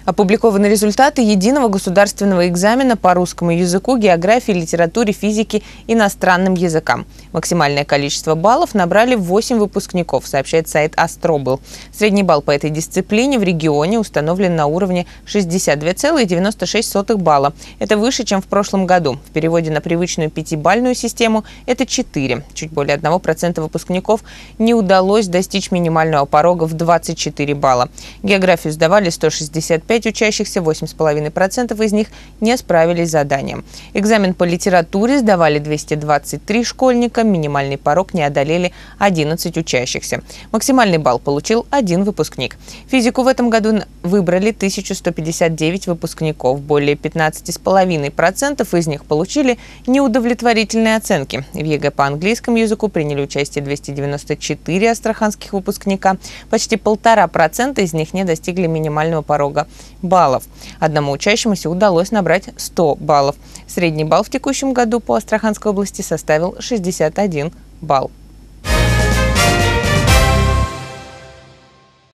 Опубликованы результаты единого государственного экзамена по русскому языку, географии, литературе, физике, иностранным языкам. Максимальное количество баллов набрали 8 выпускников, сообщает сайт Астробыл. Средний балл по этой дисциплине в регионе установлен на уровне 62,96 балла. Это выше, чем в прошлом году. В переводе на привычную пятибалльную систему это 4. Чуть более 1% выпускников не удалось достичь минимального порога в 24 балла. Географию сдавали 165 учащихся, 8,5% из них не справились с заданием. Экзамен по литературе сдавали 223 школьника, минимальный порог не одолели 11 учащихся. Максимальный балл получил один выпускник. Физику в этом году выбрали 1159 выпускников. Более 15,5% из них получили неудовлетворительные оценки. В ЕГЭ по английскому языку приняли участие 294 астраханских выпускника. Почти 1,5% из них не достигли минимального порога баллов. Одному учащемуся удалось набрать 100 баллов. Средний балл в текущем году по Астраханской области составил 61 балл.